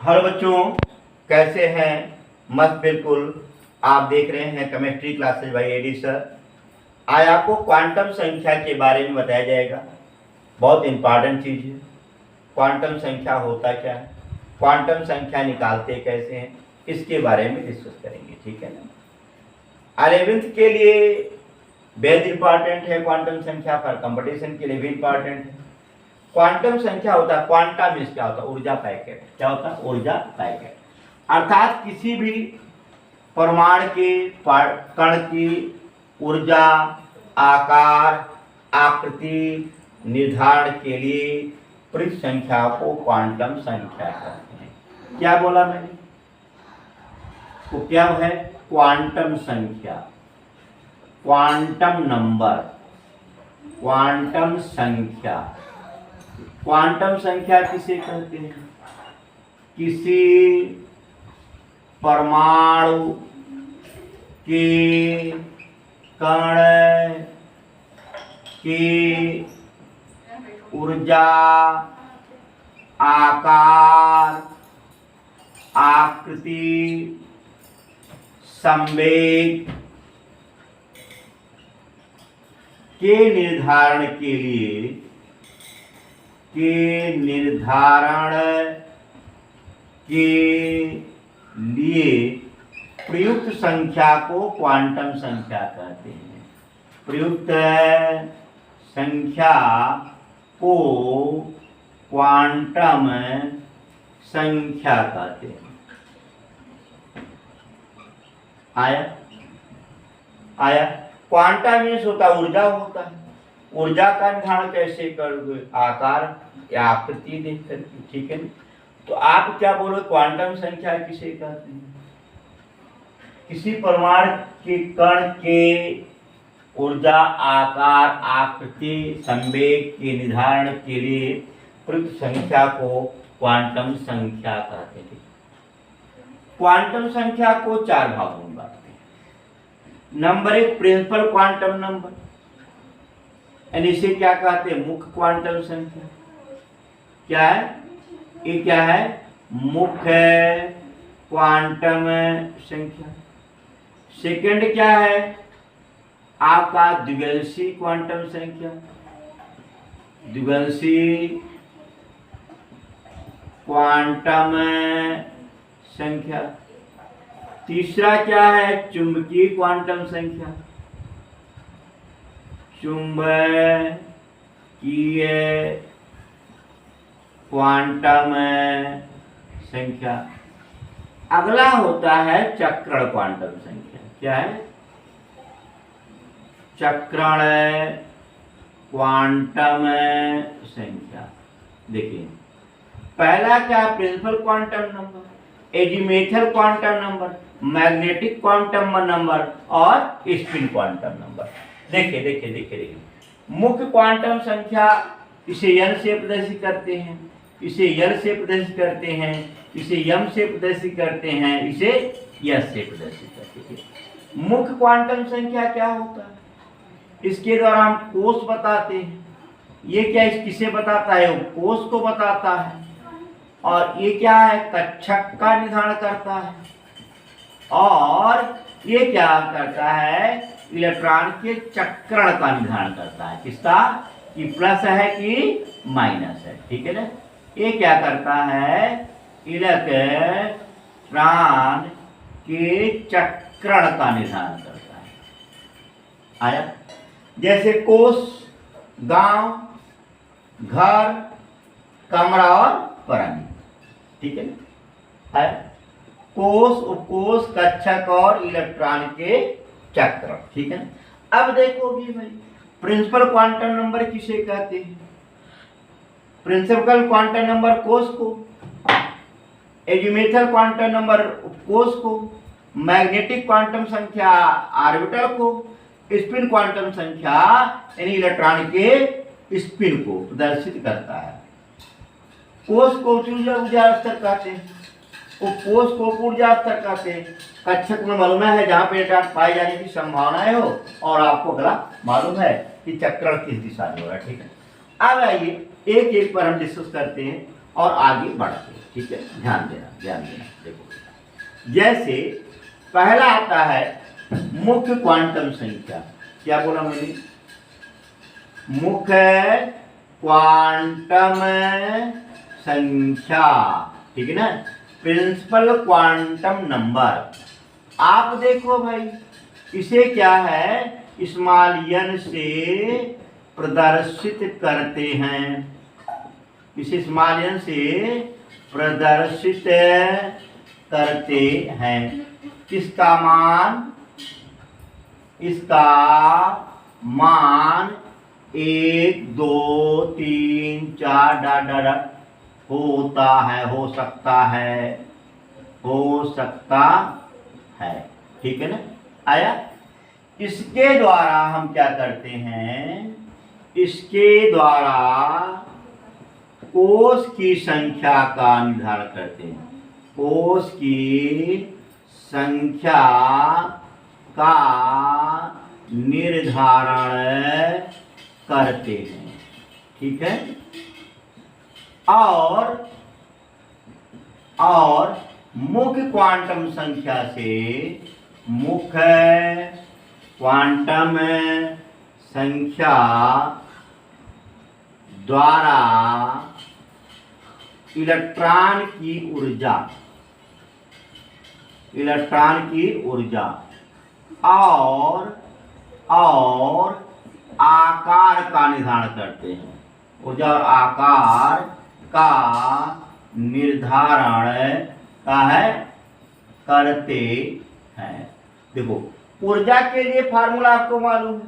Hello बच्चों, कैसे हैं? मस्त बिल्कुल। आप देख रहे हैं chemistry classes by AD sir. आज आपको क्वांटम संख्या के बारे में बताया जाएगा। बहुत इंपॉर्टेंट चीज़ है। क्वांटम संख्या होता क्या है, क्वांटम संख्या निकालते कैसे हैं, इसके बारे में डिस्कस करेंगे। ठीक है ना। 11th के लिए बेहद इंपॉर्टेंट है क्वांटम संख्या, पर कंपटीशन के लिए भी इंपॉर्टेंट है। क्वांटम संख्या होता है, क्वांटा मीन्स क्या होता है? ऊर्जा पैकेट। क्या होता है? ऊर्जा पैकेट। अर्थात किसी भी परमाणु के कण की ऊर्जा, आकार, आकृति निर्धारण के लिए प्रयुक्त संख्या को क्वांटम संख्या कहते हैं। क्या बोला मैंने? तो क्या है? क्वांटम संख्या, क्वांटम नंबर, क्वांटम संख्या। क्वांटम संख्या किसे कहते हैं? किसी परमाणु के कण की ऊर्जा, आकार, आकृति, संवेग के निर्धारण के लिए प्रयुक्त संख्या को क्वांटम संख्या कहते हैं। प्रयुक्त संख्या को क्वांटम संख्या कहते हैं। आया। क्वांटा मीन्स होता है ऊर्जा होता है। ऊर्जा का निर्धारण कैसे करोगे? आकार या आकृति देख करके। ठीक है। तो आप क्या बोलो, क्वांटम संख्या किसे कहते हैं? किसी परमाणु के कण के ऊर्जा, आकार, आकृति, संवेग के निर्धारण के लिए प्रयुक्त संख्या को क्वांटम संख्या कहते हैं। क्वांटम संख्या को 4 भागों में बांटते हैं। नंबर 1 प्रिंसिपल क्वांटम नंबर, यानी इसे क्या कहते हैं? मुख्य क्वांटम संख्या। क्या है ये? क्या है? मुख्य क्वांटम संख्या। सेकंड क्या है? आपका द्विवंशी क्वांटम संख्या, द्विवंशी क्वांटम संख्या। तीसरा क्या है? चुंबकीय क्वांटम संख्या, चुंबकीय क्वांटम संख्या। अगला होता है चक्रण क्वांटम संख्या। क्या है? चक्रण क्वांटम संख्या। देखिए, पहला क्या? Principal quantum number, azimuthal quantum number, magnetic quantum number और स्पिन क्वांटम नंबर। देखिए, मुख्य क्वांटम संख्या, इसे n से प्रदर्शित करते हैं, इसे l से प्रदर्शित करते हैं, इसे m से प्रदर्शित करते हैं, इसे s से प्रदर्शित करते हैं। मुख्य क्वांटम संख्या क्या होता है? इसके द्वारा हम कोष बताते हैं। ये क्या किसे बताता है? वो कोष को बताता है। और ये क्या है? कक्षक का निर्धारण करता है। और ये क्या करता है? इलेक्ट्रॉन के चक्रण का निर्धारण करता है। किसका? कि प्लस है कि माइनस है। ठीक है ना। ये क्या करता है? इलेक्ट्रॉन के चक्रण का निर्धारण करता है। आया? जैसे कोष, गांव, घर, कमरा और प्राणी। ठीक है ना। है कोष, उपकोष, कक्षक और इलेक्ट्रॉन के चक्र। ठीक है ना। अब देखोगे भाई, प्रिंसिपल क्वांटम नंबर किसे कहते हैं? प्रिंसिपल क्वांटम नंबर कोष को, एजीमेथल क्वांटम नंबर उपकोष को, मैग्नेटिक क्वांटम संख्या ऑर्बिटल को, स्पिन क्वांटम संख्या यानी इलेक्ट्रॉन के स्पिन को प्रदर्शित करता है। कोष को ऊर्जा स्तर कहते हैं, उपकोष को ऊर्जा स्तर कहते हैं, कक्षक में मालूम है जहाँ पे इलेक्ट्रॉन पाए जाने की संभावनाएं हो, और आपको अगला मालूम है कि चक्रण किस दिशा में हो रहा है। ठीक है। अब आइए एक एक पर हम डिस्कस करते हैं और आगे बढ़ते हैं। ठीक है, ध्यान देना। देखो, जैसे पहला आता है मुख्य क्वांटम संख्या। क्या बोला मैंने? मुख्य क्वांटम संख्या, ठीक है ना, प्रिंसिपल क्वांटम नंबर। आप देखो भाई, इसे क्या है, स्मॉल n से प्रदर्शित करते हैं। इसे स्मॉल n से प्रदर्शित करते हैं। किसका मान? इसका मान 1 2 3 4 डॉट होता है, हो सकता है। ठीक है ना, आया? इसके द्वारा हम क्या करते हैं, इसके द्वारा कोष की संख्या का निर्धारण करते हैं। कोष की संख्या का निर्धारण करते हैं। ठीक है, और मुख्य क्वांटम संख्या से मुख्य क्वांटम संख्या द्वारा इलेक्ट्रॉन की ऊर्जा और आकार का निर्धारण करते हैं। ऊर्जा और आकार का निर्धारण करते हैं। देखो, ऊर्जा के लिए फार्मूला आपको मालूम है।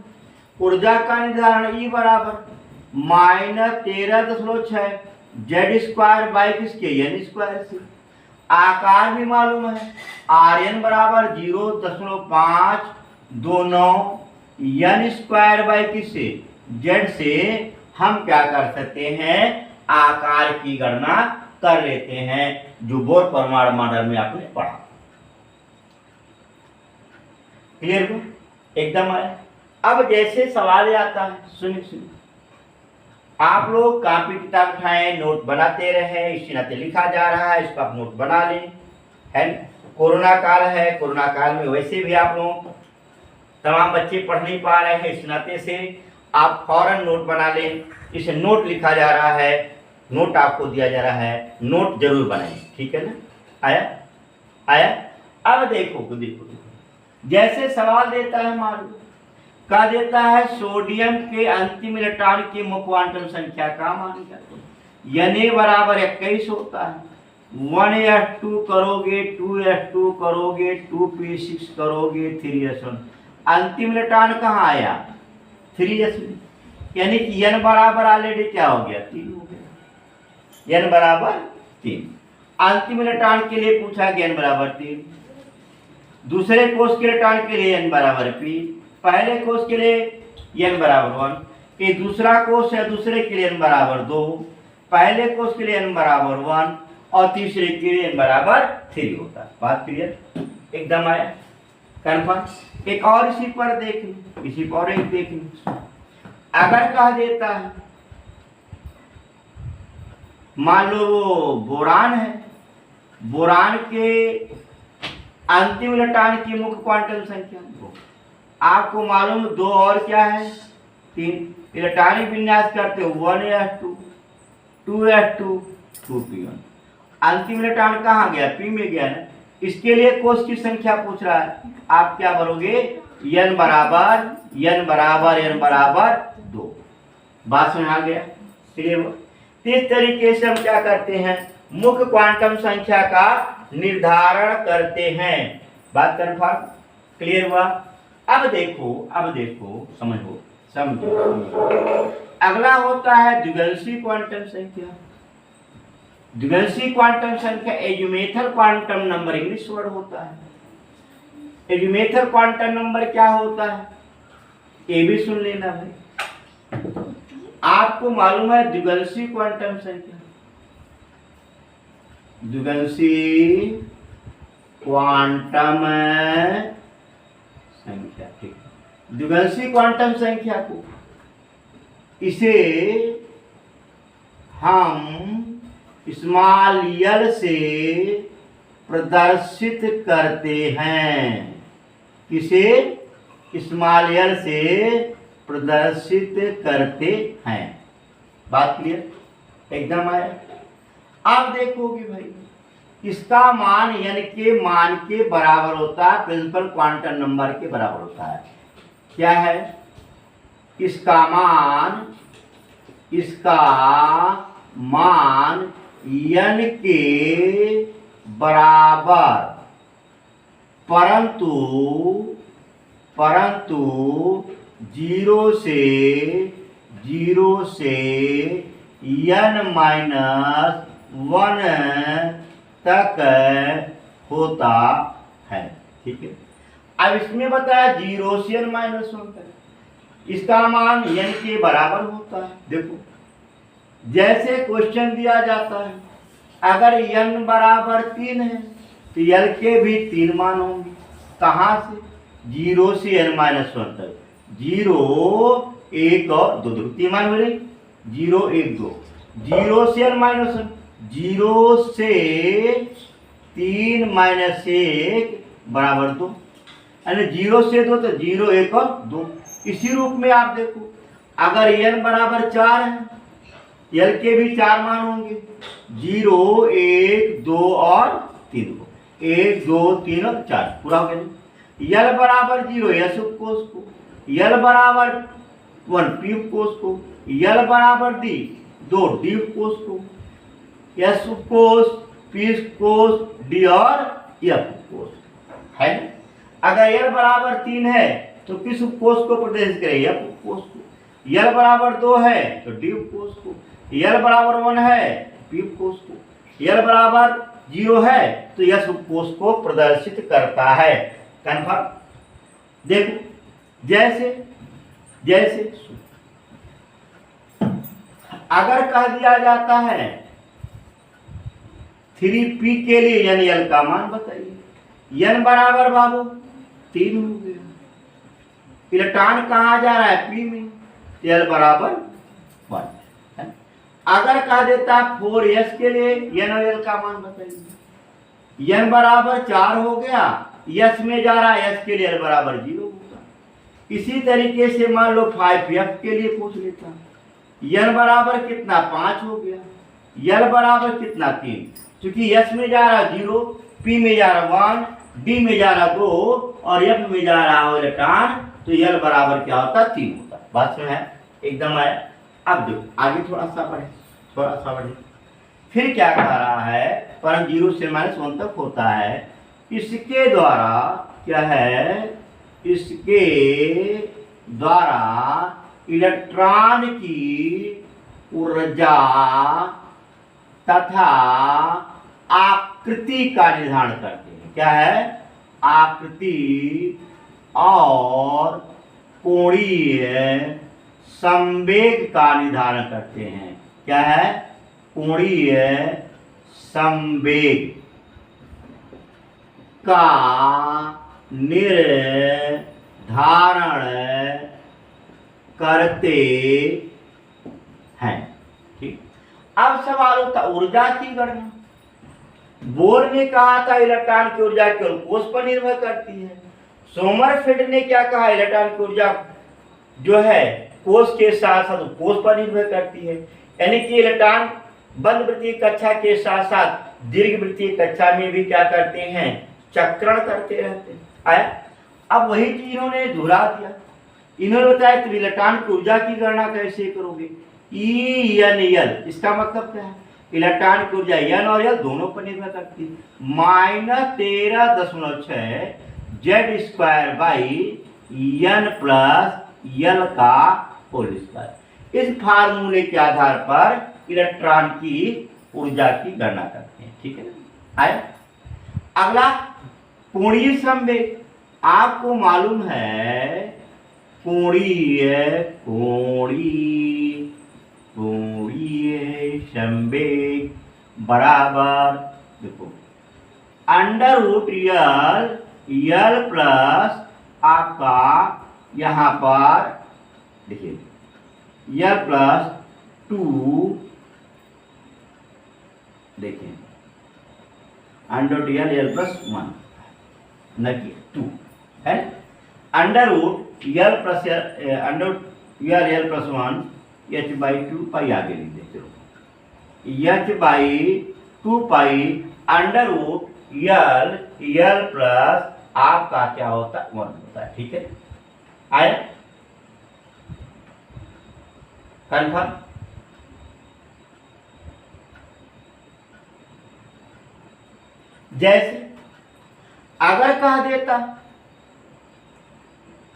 ऊर्जा का निर्धारण E बराबर -13.6 Z² बाई किसके, n² से। आकार भी मालूम है, Rn बराबर 0.529 n² बाई किससे, Z से। हम क्या कर सकते हैं, आकार की गणना कर लेते हैं, जो बोर परमाणु मॉडल में आपने पढ़ा। क्लियर हो? एकदम आया। अब जैसे सवाल आता है, सुनिए, आप लोग कॉपी किताब उठाएं, नोट बनाते रहे, इसी नाते लिखा जा रहा है, इसको आप नोट बना लें, है। कोरोना काल है, कोरोना काल में वैसे भी आप लोग तमाम बच्चे पढ़ नहीं पा रहे हैं, इस नाते से आप फौरन नोट बना लें। इसे नोट लिखा जा रहा है, नोट आपको दिया जा रहा है, नोट जरूर बनाएं। ठीक है ना, आया? अब देखो, जैसे सवाल देता है, मालूम का देता है, सोडियम के अंतिम इलेक्ट्रॉन की मुख्य क्वांटम संख्या का मान क्या, Na बराबर 21 होता है। 1s2 करोगे, 2s2 करोगे, 2p6 करोगे, 3s1। अंतिम इलेक्ट्रॉन कहाँ आया, 3s, यानी कि n बराबर ऑलरेडी क्या हो गया, 3 हो गया। n बराबर 3। अंतिम इलेक्ट्रॉन के लिए पूछा कि n बराबर 3। दूसरे कोष के इलेक्ट्रॉन के लिए n बराबर p। पहले कोष के लिए n बराबर 1। कि दूसरा कोष है, दूसरे के लिए n बराबर 2। पहले कोष के लिए n बराबर 1 और तीसरे के लिए n बराबर 3 होता है। बात क्लियर? एकदम आया, कन्फर्म। एक और इसी पर देख लें, इसी पर एक देख लें। अगर कह देता है, मान लो वो बोरान है, बोरान के अंतिम इलेक्ट्रॉन की मुख्य क्वांटम संख्या, आपको मालूम 2 और क्या है, 3। इलेक्ट्रॉनिक विन्यास करते हो 1s2, 2s2, 2p1। अंतिम इलेक्ट्रॉन कहाँ गया, p में गया ना। इसके लिए कोष की संख्या पूछ रहा है, आप क्या भरोगे, n बराबर 2। बात समझ आ गया? क्लियर? इस तरीके से हम क्या करते हैं, मुख्य क्वांटम संख्या का निर्धारण करते हैं। बात कन्फर्म? क्लियर हुआ? अब देखो, समझो। अगला होता है द्विगलसी क्वांटम संख्या। द्विगलसी क्वांटम संख्या एजुमेथल क्वांटम नंबर इंग्लिश वर्ड होता है। एजुमेथल क्वांटम नंबर क्या होता है, ये भी सुन लेना भाई। आपको मालूम है द्विगलसी क्वांटम संख्या, द्विगलसी क्वांटम संख्या, ठीक। द्विगलसी क्वांटम संख्या को इसे हम स्मॉल यल से प्रदर्शित करते हैं। किसे? स्मॉल यल से प्रदर्शित करते हैं। बात क्लियर? एकदम आया। आप देखोगे भाई, इसका मान n के मान के बराबर होता है, प्रिंसिपल क्वांटम नंबर के बराबर होता है। क्या है? इसका मान n के बराबर, परंतु 0 से n-1 तक होता है। ठीक है। अब इसमें बताया 0 से n-1 तक, इसका मान n के बराबर होता है। देखो, जैसे क्वेश्चन दिया जाता है, अगर n बराबर 3 है तो l के भी 3 मान होंगे। कहाँ से? 0 से n-1 तक। 0, 1 और 2, 3 मान हो रही। 0, 1, 2। 0 से n-1, 0 से 3 - 1 बराबर 2, यानी 0 से 2 तो 0, 1 और 2। इसी रूप में आप देखो, अगर n बराबर 4 है, l के भी 4 मान होंगे। 0, 1, 2 और 3 को, 1, 2, 3 और 4 पूरा हो गया। l बराबर 0 s उपकोष को, l बराबर 1 p उपकोष को, l बराबर 2 d उपकोष को, s उपकोष, p उपकोष, d और f उपकोष है। अगर l बराबर 3 है तो किस उपकोष को प्रदर्शित करें? f उपकोष को। l बराबर 2 है तो d उपकोष को, l बराबर 1 है p उपकोष को, l बराबर 0 है तो s उपकोष को प्रदर्शित करता है। कन्फर्म? देखो, जैसे अगर कह दिया जाता है 3p के लिए यानी l का मान बताइए। n बराबर बाबू 3 हो गया, इलेक्ट्रॉन कहाँ जा रहा है? p में, l बराबर 1। अगर कह देता 4s के लिए n और l का मान बताइए। n बराबर 4 हो गया, s में जा रहा है, s के लिए l बराबर 0 होगा। इसी तरीके से मान लो 5f के लिए पूछ लेता, n बराबर कितना? 5 हो गया, l बराबर कितना? 3। क्योंकि s में जा रहा 0, p में जा रहा 1, d में जा रहा 2 और f में जा रहा है इलेक्ट्रॉन, तो l बराबर क्या होता? 3 होता। बात में है? एकदम आया। अब देखो आगे थोड़ा सा बढ़े, फिर क्या कह रहा है? परंतु 0 से -1 तक होता है। इसके द्वारा क्या है? इसके द्वारा इलेक्ट्रॉन की ऊर्जा तथा आकृति का निर्धारण करते हैं। क्या है? आकृति और कोणीय संवेग का निर्धारण करते हैं। क्या है? कोणीय संवेग का निर्धारण करते हैं। ठीक। अब सवाल होता ऊर्जा की गणना। बोर ने कहा था इलेक्ट्रॉन की ऊर्जा केवल कोष पर निर्भर करती है। सोमरफेल्ड ने क्या कहा? इलेक्ट्रॉन की ऊर्जा जो है कोष के साथ साथ कोष पर निर्भर करती है। यानी कि इलेक्ट्रॉन बंद वृत्तीय कक्षा के साथ साथ दीर्घ वृत्तीय कक्षा में भी क्या करते हैं? चक्रण करते रहते हैं। आया? अब वही चीज इन्होंने दोहरा दिया। इन्होंने बताया तो इलेक्ट्रॉन की ऊर्जा की गणना कैसे करोगे? E(n)L, इसका मतलब क्या है? इलेक्ट्रॉन की ऊर्जा n और l दोनों पर निर्भर करती है। -13.6 Z²/n+l का होल स्क्वायर। इस फार्मूले के आधार पर इलेक्ट्रॉन की ऊर्जा की गणना करते हैं। ठीक है ना? आया? अगला कोणीय संवेग। आपको मालूम है कोणीय संवेग बराबर, देखो, √L प्लस आपका यहाँ पर देखिए L प्लस 2 देखिए under root L L plus 1 न कि 2 है, under root L plus under L L plus 1 H by 2 pi आगे लिख दे, चलो H by 2 pi under root L L plus आपका क्या होता है 1 होता है। ठीक है, आया कन्फर्म। जैसे अगर कह देता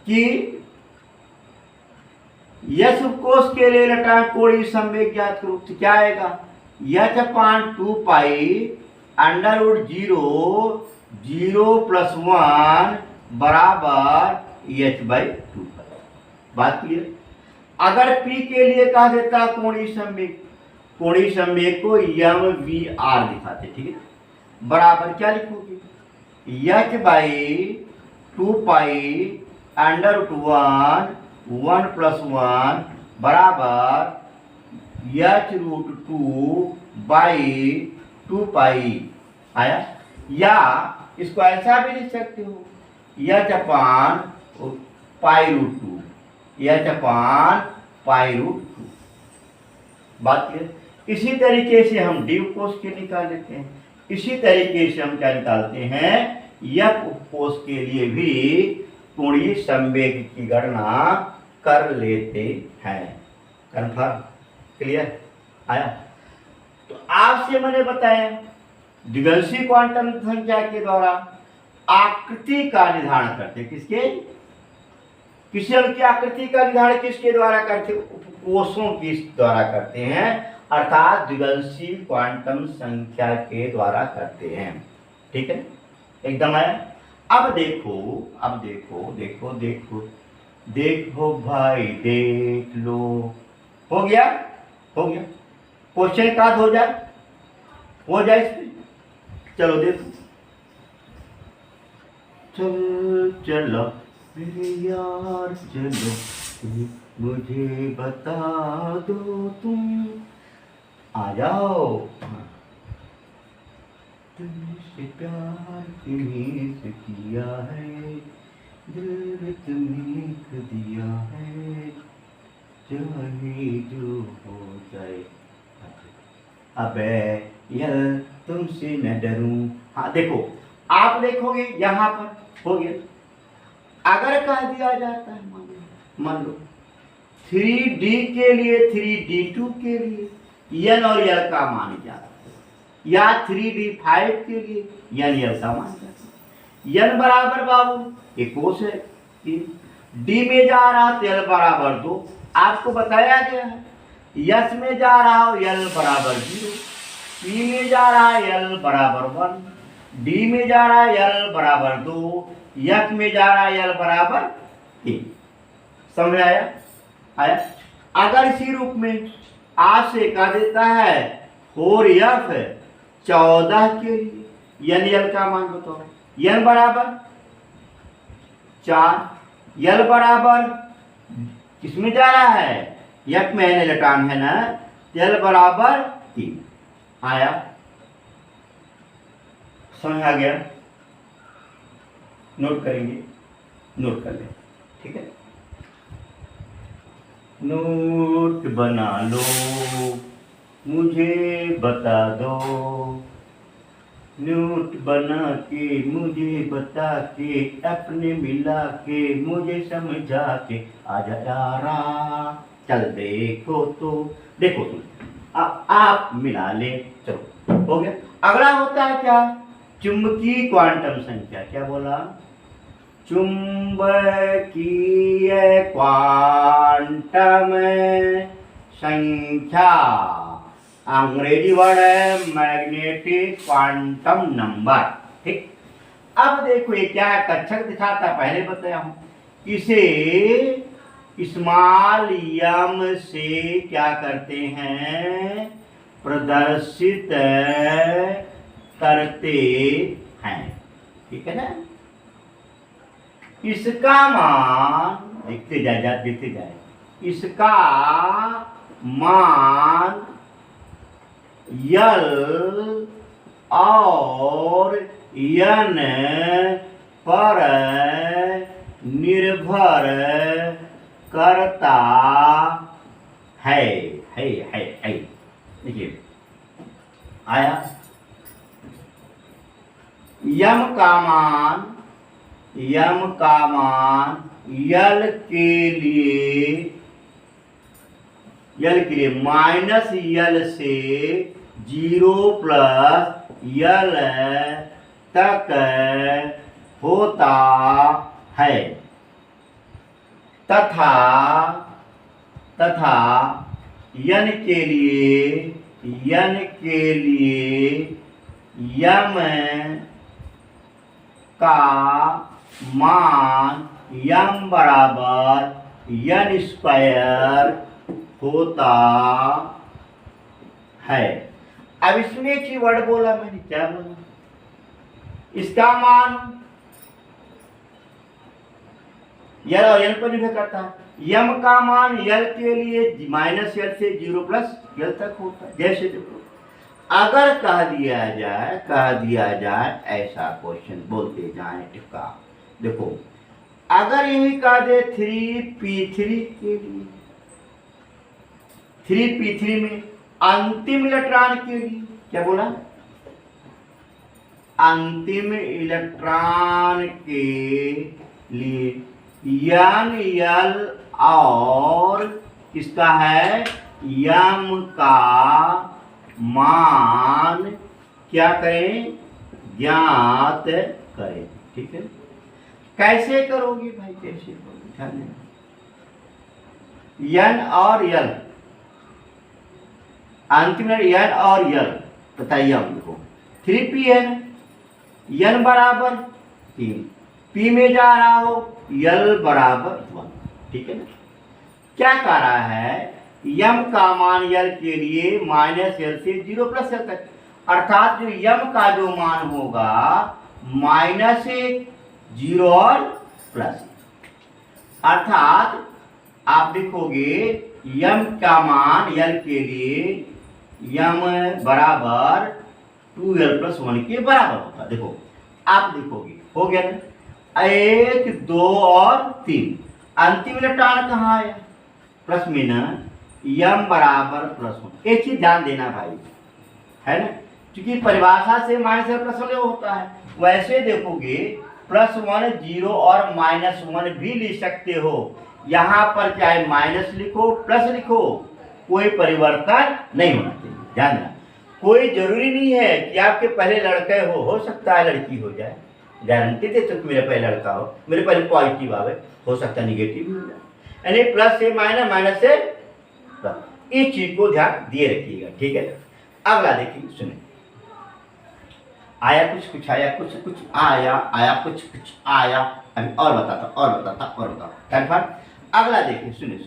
कि यश कोष के लिए इलेक्ट्रॉन कोणीय संवेग ज्ञात करो, तो क्या आएगा एच अपान 2 पाई अंडर रूट 0 प्लस 1 बराबर एच बाई 2। बात क्लियर। अगर पी के लिए कह देता कोणीय संवेग को एम वी आर दिखाते, ठीक है, बराबर क्या लिखोगे H by 2 pi under root 1 plus 1 बराबर एच रूट 2 बाई 2 पाई। आया, या इसको ऐसा भी लिख सकते हो एच अपान पाई रूट 2, एच अपान पाई रूट 2। बात क्लियर। इसी तरीके से हम डी कोष के निकाल लेते हैं, इसी तरीके से हम क्या निकालते हैं एफ कोष के लिए भी कोणीय संवेग की गणना कर लेते हैं। कन्फर्म, क्लियर, आया। तो आपसे मैंने बताया द्विगंशी क्वांटम संख्या के द्वारा आकृति का निर्धारण करते, किसके किसी की आकृति का निर्धारण किसके द्वारा करते, कोषों के द्वारा करते हैं, अर्थात द्विगंशी क्वांटम संख्या के द्वारा करते हैं। ठीक है, एकदम आया। अब देखो देखो देखो देखो भाई, देख लो, हो गया क्वेश्चन का हो जाए इस पे। चलो देखो, चलो मेरे यार चलो, मुझे बता दो तुम, आ जाओ, तुमसे प्यार किन्हीं से किया है, दिल तुम्हें दिया है, चाहे जो हो जाए। अबे यार तुमसे न डरूं। हाँ देखो, आप देखोगे यहाँ पर हो गया। अगर कह दिया जाता है मान लो 3D के लिए 3D2 के लिए n और l का मान जाता है, या 3D5 के लिए n l का मान जाता है। n बराबर बाबू एक कोष है 3, D में जा रहा तो l बराबर 2, आपको बताया गया है। s में जा रहा हो l बराबर 0, p में जा रहा है l बराबर 1, D में जा रहा है l बराबर 2, f में जा रहा है l बराबर 3। समझ आया। अगर इसी रूप में आपसे कह देता है 4f 14 के लिए n l का मान बताओ, n बराबर 4, l बराबर किसमें जा रहा है, f में n इलेक्ट्रॉन है ना, l बराबर 3। आया, समझ आ गया। नोट करेंगे, नोट कर ले, ठीक है, नोट बना लो, मुझे बता दो, नोट बना के मुझे बता के, अपने मिला के मुझे समझा के, आजा यारा चल देखो तो, देखो तुम आप मिला ले, चलो हो गया। अगला होता है क्या, चुंबकीय क्वांटम संख्या। क्या बोला, चुंबकीय क्वांटम संख्या, अंग्रेजी वर्ड है मैग्नेटिक क्वांटम नंबर। ठीक, अब देखो ये क्या है, कक्षक दिखाता, पहले बताया हूं, इसे स्मॉल m से क्या करते हैं, प्रदर्शित करते हैं। ठीक है ना, इसका मान देखते जाए, इसका मान यल और यन पर निर्भर करता है। देखिए आया, यम का मान यल के लिए माइनस यल से 0 प्लस यल तक होता है, तथा यन के लिए यम का मान यम बराबर यन स्क्वायर होता है। अब इसमें एक ही वर्ड बोला मैंने, क्या बोला? इसका मान यल और यल पर निर्भर करता है। यम का मान यल के लिए माइनस यल से 0 प्लस यल तक होता है। जैसे देखो, अगर कह दिया जाए ऐसा क्वेश्चन बोलते जाए टिक्का, देखो अगर यही कह दे 3p3 के लिए, 3p3 में अंतिम इलेक्ट्रॉन के लिए क्या बोला? अंतिम इलेक्ट्रॉन के लिए यन यल और किसका है? यम का मान क्या करें? ज्ञात करें। ठीक है, कैसे करोगे भाई? कैसे करोगे? ध्यान देना, यन और यल, अंतिम यन और यल बताइए हम देखो, 3p है ना, यन बराबर 3, p में जा रहा हो यल बराबर 1। ठीक है ना, क्या कह रहा है? यम का मान यल के लिए माइनस यल से 0 प्लस यल तक, अर्थात जो यम का जो मान होगा माइनस 0 और प्लस, अर्थात आप देखोगे यम का मान यल के लिए यम बराबर 2l प्लस 1 के बराबर होता है। देखो आप देखोगे, हो गया ना, 1 2 और 3, अंतिम इलेक्ट्रॉन कहाँ है? प्लस में ना, यम बराबर प्लस 1। एक चीज ध्यान देना भाई, है ना, क्योंकि परिभाषा से माइनस प्लस 1 होता है, वैसे देखोगे +1 0 और -1 भी लिख सकते हो। यहाँ पर चाहे माइनस लिखो प्लस लिखो, कोई परिवर्तन नहीं होना चाहिए। ध्यान देना, कोई जरूरी नहीं है कि आपके पहले लड़के हो सकता है लड़की हो जाए, गारंटी दे तो मेरे पहले लड़का हो, मेरे पहले पॉजिटिव आवे, हो सकता है निगेटिव भी हो जाए, यानी प्लस से माइनस, माइनस से प्लस, इस चीज को ध्यान दिए रखिएगा। ठीक है, अगला देखिए, सुनिए, आया कुछ आया कुछ आया कुछ आया, अभी और बताता कन्फर्म। अगला देखिए, सुनिए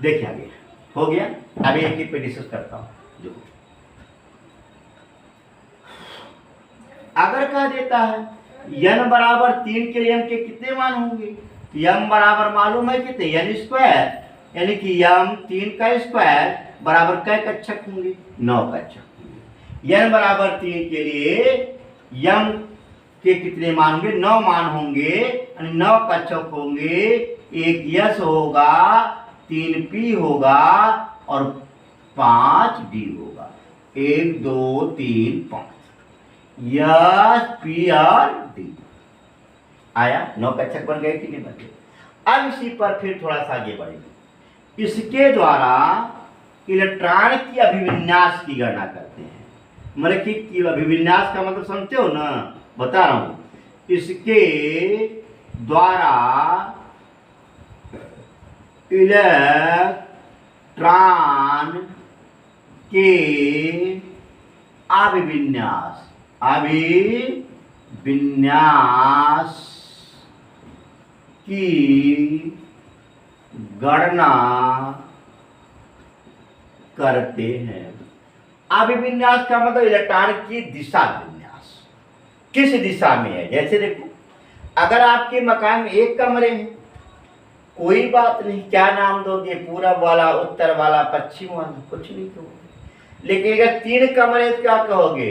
देखिए, आगे हो गया। अभी एक पे डिस्कस करता हूं। जो अगर कह देता है n बराबर 3 के लिए m के कितने मान होंगे? m बराबर मालूम है कितने? n स्क्वायर, यानी कि m 3 का स्क्वायर बराबर कै कक्षक होंगे? 9 कक्षक होंगे। n बराबर 3 के लिए m के कितने मान होंगे? 9 मान होंगे, यानी 9 कक्षक होंगे। एक यस होगा, 3p होगा और 5d होगा। 1 2 3 5 यस पी और डी आया। 9 कक्षक बन गए कि नहीं बन गए? अब इसी पर फिर थोड़ा सा आगे बढ़ेंगे। इसके द्वारा इलेक्ट्रॉन की अभिविन्यास की गणना करते हैं। मतलब कि अभिविन्यास का मतलब समझते हो ना, बता रहा हूं। इसके द्वारा इलेक्ट्रॉन के अभिविन्यास की गणना करते हैं। अभिविन्यास का मतलब इलेक्ट्रॉन की दिशा विन्यास, किस दिशा में है। जैसे देखो, अगर आपके मकान में 1 कमरे हैं, कोई बात नहीं, क्या नाम दोगे? पूरब वाला, उत्तर वाला, पश्चिम वाला, कुछ नहीं दोगे। लेकिन अगर 3 कमरे तो क्या कहोगे?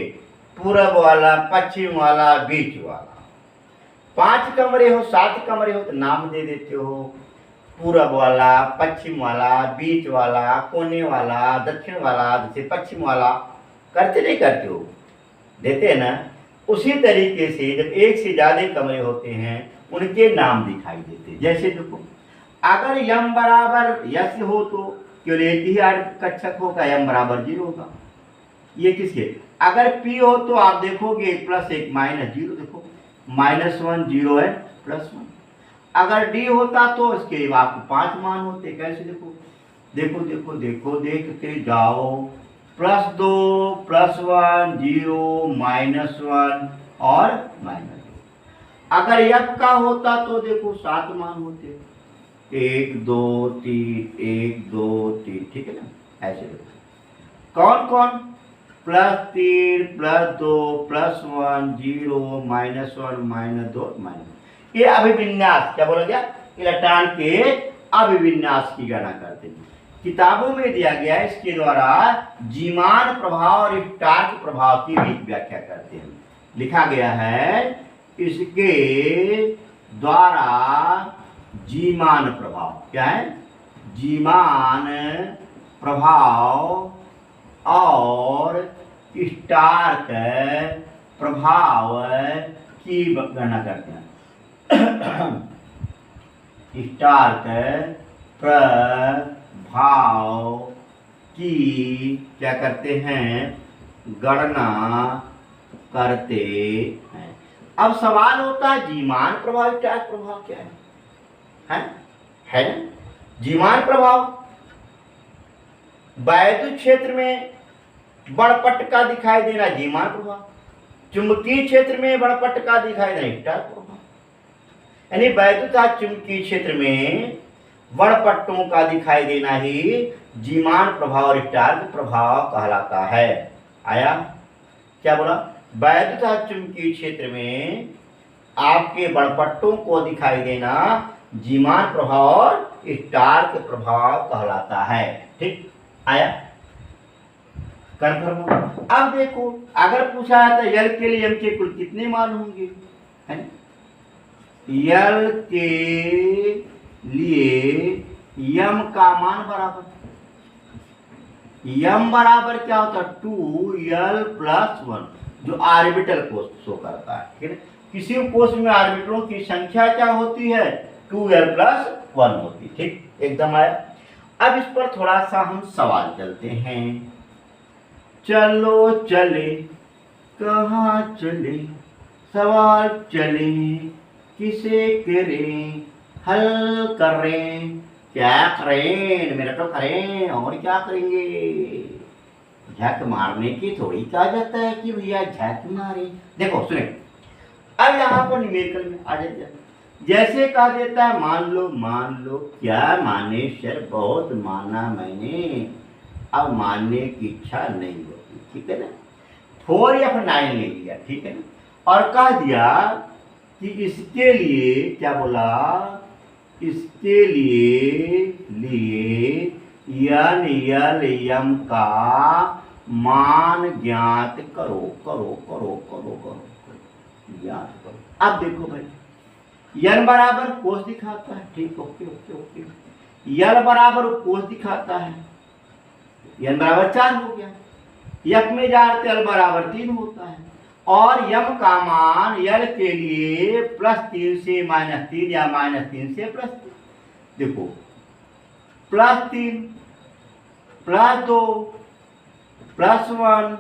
पूरब वाला, पश्चिम वाला, बीच वाला। 5 कमरे हो, 7 कमरे हो तो नाम दे देते हो, पूरब वाला, पश्चिम वाला, बीच वाला, कोने वाला, दक्षिण वाला, जैसे पश्चिम वाला। करते नहीं करते हो? देते हैं ना। उसी तरीके से जब एक से ज्यादा कमरे होते हैं उनके नाम दिखाई देते हैं। जैसे देखो, अगर यम बराबर यस हो तो केवल एक ही कक्षक होगा, यम बराबर 0 होगा। ये किसके? अगर पी हो तो आप देखोगे +1 -0, देखो -1 0 है +1। अगर डी होता तो इसके आपको 5 मान होते। कैसे? देखो देखो देखो देखो, देखते जाओ, +2 +1 0 -1 और -2। अगर यफ का होता तो देखो 7 मान होते, 1 2 3 1 2 3, ठीक है ना। ऐसे देखो कौन कौन, +3 +2 +1 0 -1 -2 ये अभिविन्यास, क्या बोला गया? इलेक्ट्रॉन के अभिविन्यास की गणना करते हैं। किताबों में दिया गया है, इसके द्वारा जीमान प्रभाव और स्टार्क प्रभाव की भी व्याख्या करते हैं। लिखा गया है इसके द्वारा जीमान प्रभाव, क्या है? जीमान प्रभाव और स्टार्क प्रभाव की गणना करते हैं। स्टार्क प्रभाव की क्या करते हैं? गणना करते हैं। अब सवाल होता है जीमान प्रभाव स्टार्क प्रभाव क्या है ना? जीमान प्रभाव वैद्युत क्षेत्र में बड़पट का दिखाई देना जीमान प्रभाव, चुंबकीय क्षेत्र में बड़पट का दिखाई देना स्टार्क प्रभाव। यानी वैद्युत चुंबकीय क्षेत्र में बड़पट्टों का दिखाई देना ही जीमान प्रभाव और स्टार्क प्रभाव कहलाता है। आया? क्या बोला? वैद्युत चुंबकीय क्षेत्र में आपके बड़पट्टों को दिखाई देना जीमान प्रभाव और स्टार्क प्रभाव कहलाता है। ठीक? आया? कंफर्म हो? अब देखो, अगर पूछा है तो यल के लिए एम के कुल कितने मान होंगे? है यल के लिए यम का मान बराबर, यम बराबर क्या होता है? 2l + 1, जो ऑर्बिटल कोष शो करता है। ठीक है? किसी कोष में ऑर्बिटलों की संख्या क्या होती है? 2l + 1 होती। ठीक? एकदम आया। अब इस पर थोड़ा सा हम सवाल चलते हैं। चलो चले कहाँ चले, सवाल चले किसे करें, हल करें, क्या करें? मेरा तो करें, और क्या करेंगे? झक मारने की थोड़ी कहा जाता है कि भैया झक मारे। देखो सुने, अब यहाँ पर न्यूमेरिकल में आ जाते हैं। जैसे कहा देता है मान लो, क्या माने सर, बहुत माना मैंने, अब मानने की इच्छा नहीं होती। ठीक है ना? 4 या फिर 9 ले लिया। ठीक है ना? और कह दिया कि इसके लिए, क्या बोला? इसके लिए यन यल यम का मान ज्ञात करो ज्ञात करो। अब देखो भाई, यन बराबर कोस दिखाता है। ठीक? ओके। यल बराबर कोस दिखाता है, यन बराबर 4 हो गया। यक में जाते यल बराबर 3 होता है। और यम का मान यल के लिए +3 से -3 या -3 से +3। देखो +3 +2 +1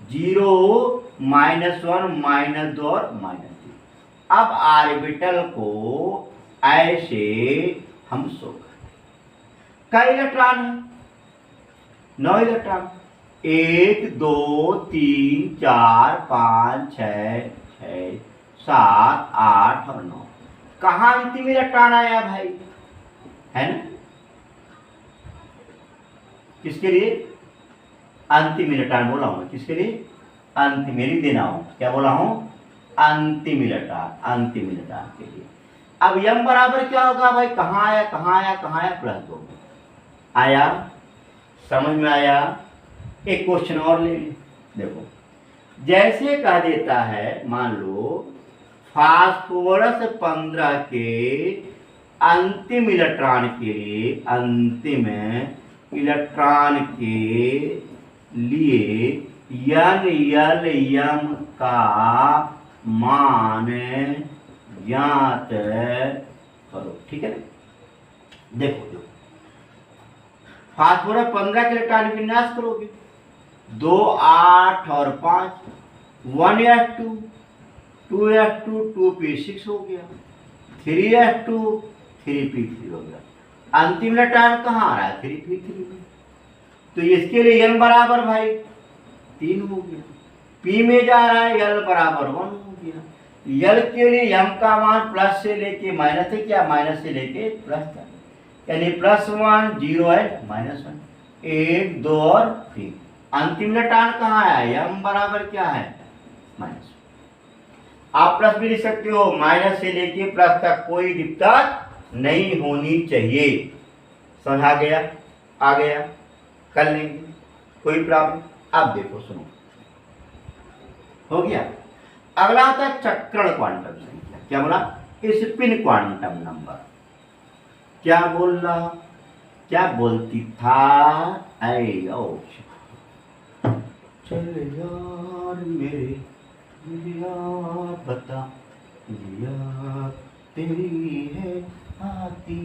0 -1 -2 और -3। अब ऑर्बिटल को ऐसे हम शो करते। कई इलेक्ट्रॉन है? 9 इलेक्ट्रॉन। 1 2 3 4 5 6 7 8 और 9। कहाँ अंतिम इलेक्ट्रॉन आया भाई? है ना? किसके लिए अंतिम इलेक्ट्रॉन बोला हूं? किसके लिए? अंतिम लिख देना हो। क्या बोला हूं? अंतिम इलेक्ट्रॉन के लिए। अब यम बराबर क्या होगा भाई? कहाँ आया? +2 आया। समझ में आया? एक क्वेश्चन और ले लें। देखो, जैसे कह देता है, मान लो फास्फोरस 15 के अंतिम इलेक्ट्रॉन के लिए, अंतिम इलेक्ट्रॉन के लिए NLM का मान ज्ञात करो। ठीक है ना? देखो फास्फोरस 15 के इलेक्ट्रॉन विन्यास करोगे, 2 8 और 5, 1s2 2s2 2p6 हो गया, 3s2 3p3 हो गया। अंतिम इलेक्ट्रॉन कहाँ आ रहा है? 3p3 में। तो इसके लिए n बराबर भाई 3 हो गया, p में जा रहा है l बराबर 1 हो गया। l के लिए m का मान प्लस से लेके माइनस है, क्या माइनस से लेके प्लस तक, यानी +1 0 है -1, 1 2 और 3। अंतिम इलेक्ट्रॉन कहाँ है? m बराबर क्या है? माइनस। आप प्लस भी लिख सकते हो, माइनस से लेके प्लस तक कोई दिक्कत नहीं होनी चाहिए। समझ आ गया? आ गया, कर लेंगे, कोई प्रॉब्लम। अब देखो, सुनो, हो गया। अगला होता है चक्रण क्वांटम संख्या। क्या बोला? Spin quantum number. क्या बोल रहा, क्या बोलती था? चल यार मेरे यार बता, यार तेरी है आती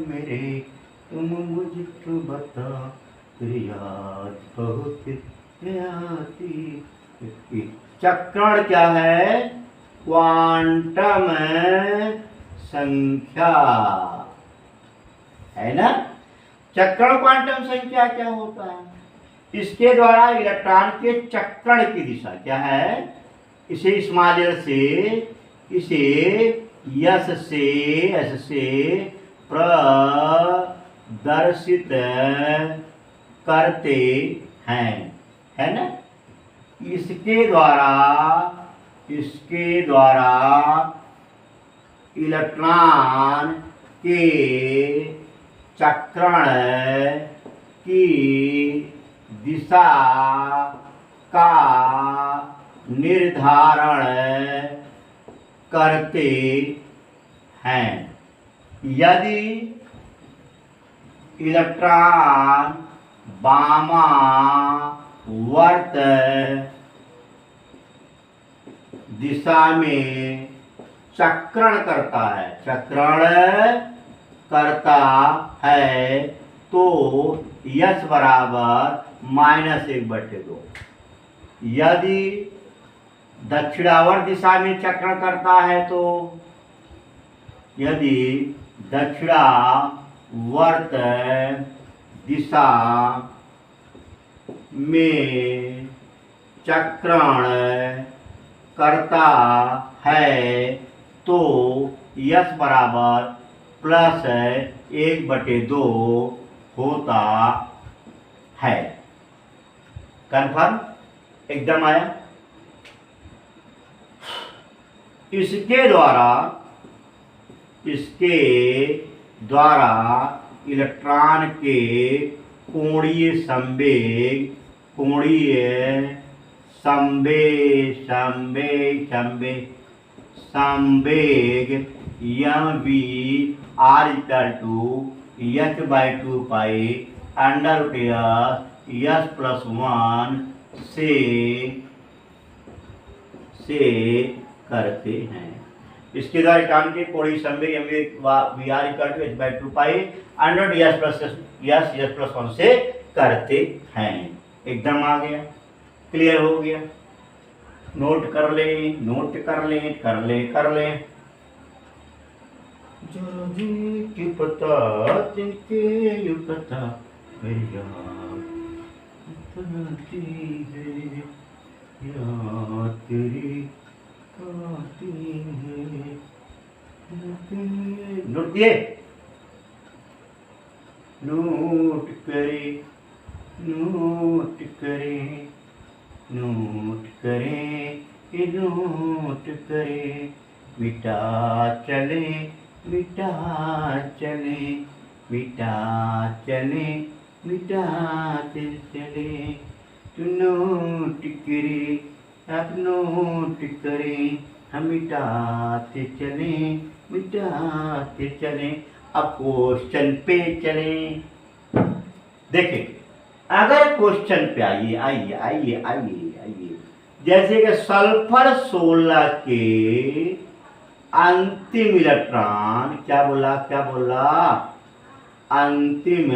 मेरे, तुम मुझको बता, तेरी याद बहुत आती। चक्रण क्या है? क्वांटम संख्या है ना। चक्रण क्वांटम संख्या क्या होता है? इसके द्वारा इलेक्ट्रॉन के चक्रण की दिशा क्या है, इसे स्मॉल l से, इसे यस से प्रदर्शित करते हैं, है ना। इसके द्वारा इलेक्ट्रॉन के चक्रण की दिशा का निर्धारण करते हैं। यदि इलेक्ट्रॉन वामावर्त दिशा में चक्रण करता है, तो यस बराबर -1/2। यदि दक्षिणावर्त दिशा में चक्रण करता है, तो यदि दक्षिणावर्त दिशा में चक्रण करता है, तो यस बराबर +1/2 होता है। कन्फर्म? एकदम आया। इसके द्वारा इलेक्ट्रॉन के कोणीय संवेग mv r = h/2 पाई √s+1 से करते हैं। इसके द्वारा इलेक्ट्रॉन के कोणीय संवेग mv r = h/2 पाई √s+1 से करते हैं। एकदम आ गया, क्लियर हो गया। नोट कर ले। जरा जी की पता जिनके यू पता मेरी याद है, याद तेरी आती है। नोट दिए? नोट करें, मिटा चले मिटाते चले, तू नोट करे आप नोट करें, हम मिटाते चले मिटाते चले। अब क्वेश्चन पे चले। देखिए अगर क्वेश्चन पे आइए आइए आइए आइए आइए, जैसे कि सल्फर 16 के अंतिम इलेक्ट्रॉन, क्या बोला अंतिम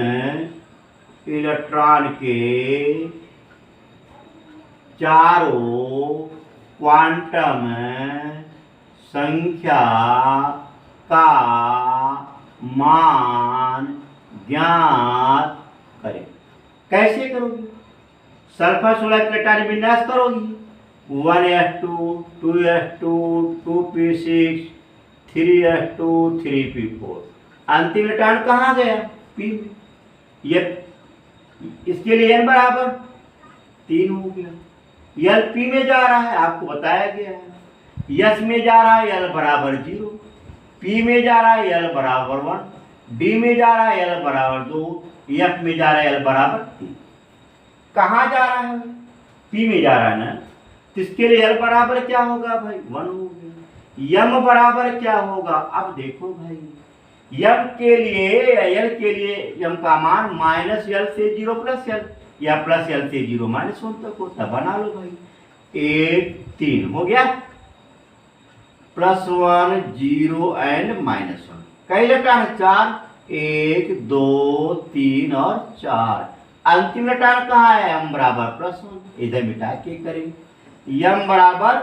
इलेक्ट्रॉन के चारों क्वांटम संख्या का मान ज्ञात करें। कैसे करोगी? सल्फर 16 इलेक्ट्रॉन विन्यास करोगी, 1s2 2s2 2p6 3s2 3p4। अंतिम इलेक्ट्रॉन कहाँ गया? p में। ये इसके लिए n बराबर 3 हो गया। यल पी में जा रहा है, आपको बताया गया है। यस में जा रहा है यल बराबर 0, पी में जा रहा है यल बराबर 1, डी में जा रहा है यल बराबर 2, एफ में जा रहा है यल बराबर 3। कहाँ जा रहा है? पी में जा रहा है ना, तो इसके लिए यल बराबर क्या होगा भाई? 1 हो गया। यम बराबर क्या होगा? अब देखो भाई, यम के लिए यम का मान -l से 0 प्लस l या प्लस l से 0 -1 तक होता। बना लो भाई, 1 3 हो गया, +1 0 एंड -1। कई इलेक्ट्रॉन? 4, 1 2 3 और 4। अंतिम इलेक्ट्रॉन कहाँ है? m बराबर +1। इधर मिटा के करेंगे, m बराबर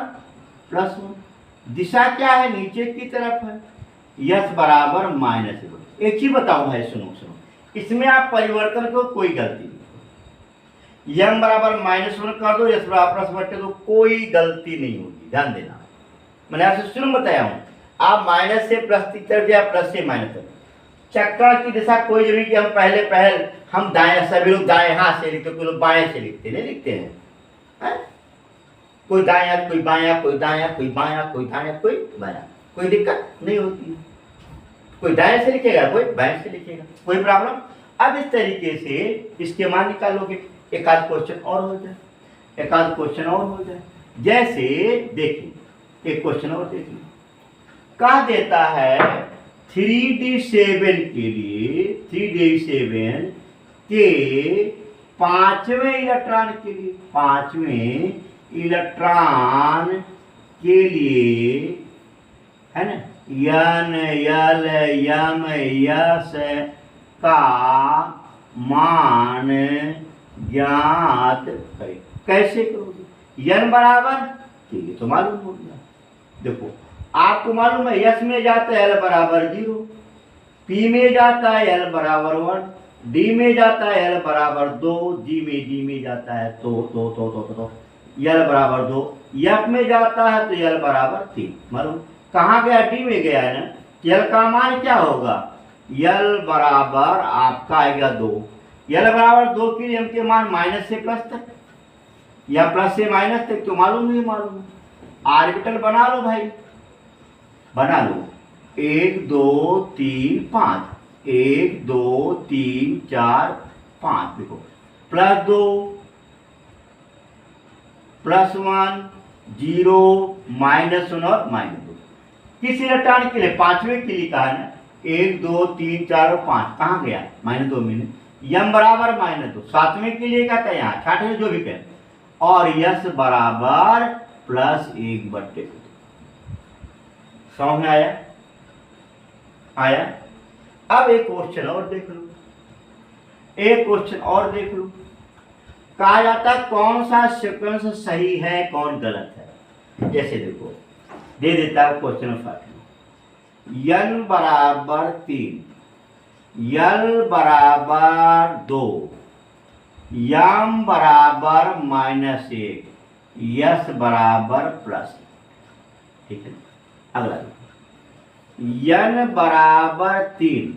+1। दिशा क्या है? नीचे की तरफ है। यस बराबर -1। एक चीज बताऊं भाई, सुनो, इसमें आप परिवर्तन को कोई गलती नहीं। यम बराबर -1 कर दो, यस बराबर +1 कर दो, कोई गलती नहीं होगी। ध्यान देना, मैंने आपसे शुरू में बताया हूं, आप माइनस से प्लस की तरफ या प्लस से माइनस तक, चक्कर की दिशा कोई जरूरी कि हम पहले हम दाएं, सभी लोग दाएं हाथ से लिखते, कोई लोग बाएं से लिखते, नहीं लिखते हैं। कोई दाया कोई बाया, कोई दाया कोई बाया, कोई दाया कोई बाया, कोई दिक्कत नहीं होती। कोई दाएं से लिखेगा, कोई बाएं से लिखेगा, कोई प्रॉब्लम। अब इस तरीके से इसके मान निकालोगे, एक आध क्वेश्चन और हो जाए, जैसे देखिए एक क्वेश्चन और देखिए, कहा देता है 3d7 के लिए, 3d7 के 5वें इलेक्ट्रॉन के लिए, 5वें इलेक्ट्रॉन के लिए है ना, यन यल यम यस का मान ज्ञात करें। कैसे करोगे? यन बराबर, ठीक है तो मालूम हो गया। देखो आपको मालूम है, यस में जाता है एल बराबर 0, पी में जाता है एल बराबर 1, डी में जाता है एल बराबर 2, डी में जाता है तो यल बराबर 2, एफ में जाता है तो यल बराबर 3। मालूम कहाँ गया? डी में गया है ना। यल का मान क्या होगा? यल बराबर आपका आएगा 2। यल बराबर 2 के लिए के मान माइनस से प्लस तक या प्लस से माइनस तक, तो मालूम नहीं मालूम। आर्बिटल बना लो भाई, बना लो, 1 2 3 5, 1 2 3 4 5। देखो +2 +1 0 -1 और -2। किस इलेक्ट्रॉन के लिए? 5वें के लिए कहा ना, 1 2 3 4 और 5। कहाँ गया? -2 में। यम बराबर -2। 7वें के लिए क्या था? यहाँ 6वें जो भी कहें, और यस बराबर +1/2। समझ में आया? अब एक क्वेश्चन और देख लो, कहा जाता है कौन सा सीक्वेंस सही है कौन गलत है। जैसे देखो दे देता है क्वेश्चन पार्ट, यन बराबर 3, यल बराबर 2, यम बराबर -1, यस बराबर +1। ठीक है, अगला यन बराबर 3,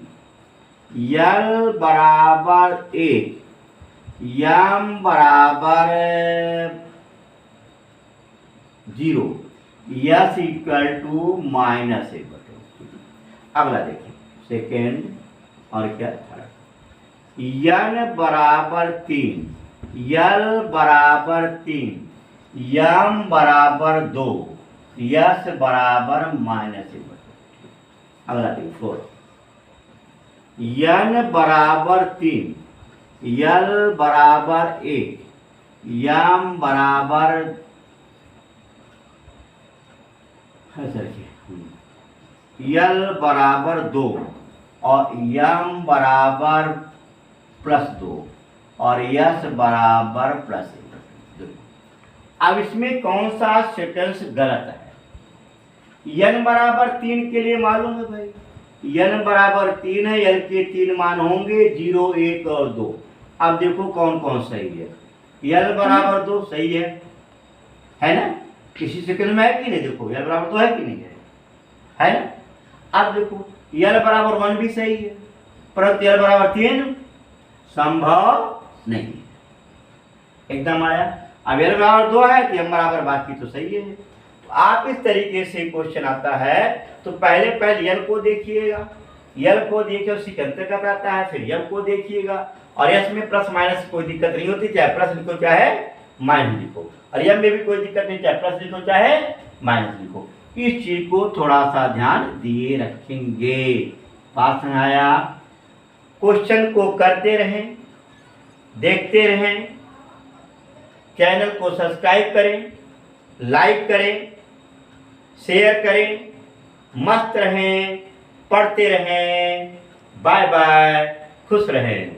यल बराबर 1, यम बराबर 0, यस इक्वल टू -1/2। अगला देखिए सेकेंड और क्या थर्ड। n बराबर 3, l बराबर 3, m बराबर 2, s बराबर -1। अगला देखो, n बराबर 3, l बराबर 1, m बराबर l बराबर 2 और m बराबर +2 और s बराबर +1। अब इसमें कौन सा सेंटेंस गलत है? n बराबर 3 के लिए मालूम है भाई, n बराबर 3 है, l के 3 मान होंगे 0, 1 और 2। अब देखो कौन कौन सही है। l बराबर 2 सही है ना? किसी सेकंड में है कि नहीं? देखो l बराबर 2 है कि नहीं है ना? अब देखो l बराबर 1 भी सही है, परंतु l बराबर 3 संभव नहीं, एकदम आया। अब l बराबर 2 है तो m बराबर बाकी तो सही है। तो आप इस तरीके से क्वेश्चन आता है तो पहले l को देखिएगा, l को देखिए उसके अंतर्गत आता है, फिर m को देखिएगा। और s में प्लस माइनस कोई दिक्कत नहीं होती, चाहे प्लस लिखो चाहे माइनस लिखो, और m में भी कोई दिक्कत नहीं, चाहे प्लस लिखो चाहे माइनस लिखो। इस चीज को थोड़ा सा ध्यान दिए रखेंगे। बात समझ आया? क्वेश्चन को करते रहें, देखते रहें, चैनल को सब्सक्राइब करें, लाइक करें, शेयर करें। मस्त रहें, पढ़ते रहें। बाय बाय, खुश रहें।